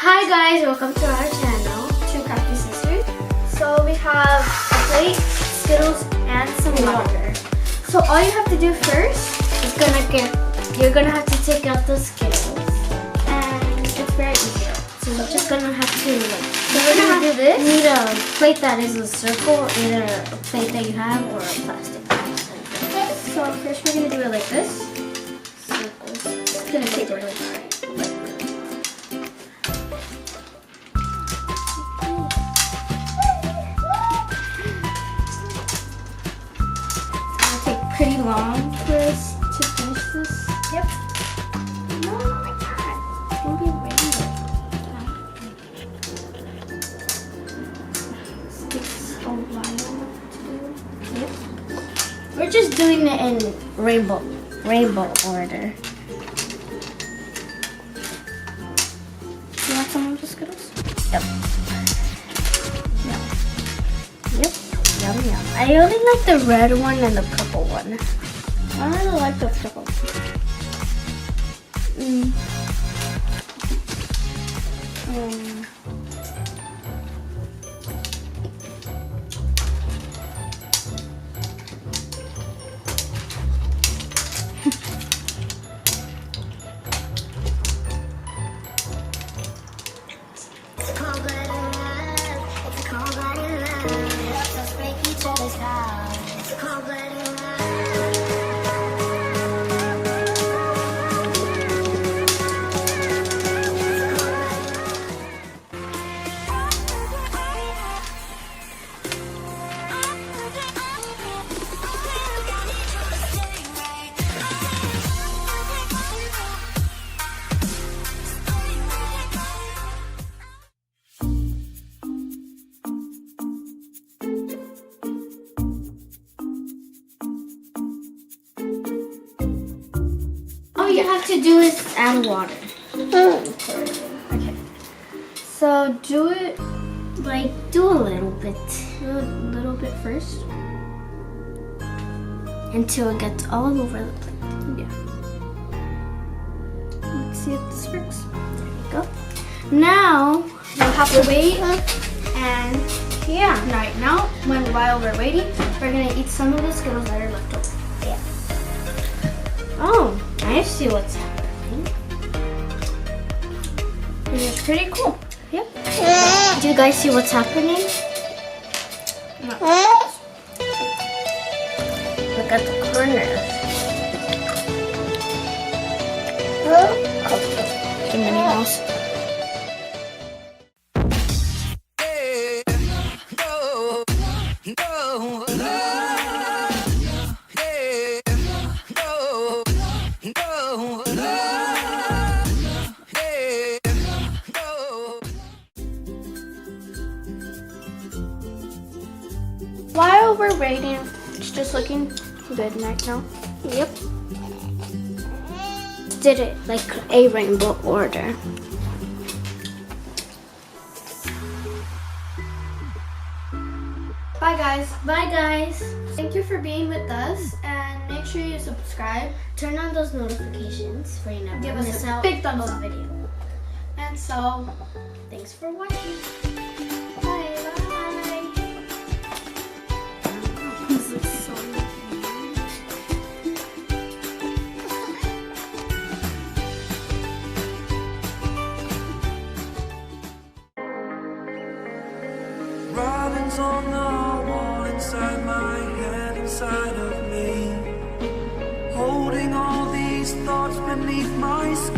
Hi guys, welcome to our channel, Two Crafty Sisters. So we have a plate, Skittles, and some water. So all you have to do first is you're gonna have to take out the Skittles, and it's very easy. So you're just gonna have to we're gonna do this. You need a plate that is a circle, either a plate that you have or a plastic. So first we're gonna do it like this. Circles. It's gonna take really hard. Pretty long for us to finish this. Yep. No, oh my god. It's gonna be a rainbow. This takes a while to do. Yep. We're just doing it in rainbow order. You want some of the Skittles? Yep. Yep. Yum yum. I only like the red one and the purple one. I really like the purple one. All you have to do is add water. Okay. So do a little bit first until it gets all over the plate. Yeah. Let's see if this works. There you go. Now we'll have to wait, and yeah, right now while we're waiting, we're gonna eat some of the Skittles that are left over. Yeah. Oh, I see what's happening. This is pretty cool. Yep. Do you guys see what's happening? No. Look at the corners. Oh, the Minnie Mouse. While we're waiting, it's just looking good right now. Yep. Did it like a rainbow order. Bye guys. Bye guys. Thank you for being with us, and make sure you subscribe. Turn on those notifications for you never Give us miss a out big thumbs up video. And so, Thanks for watching. bye. This is so Writings on the wall inside my head, inside of me. Holding all these thoughts beneath my skin.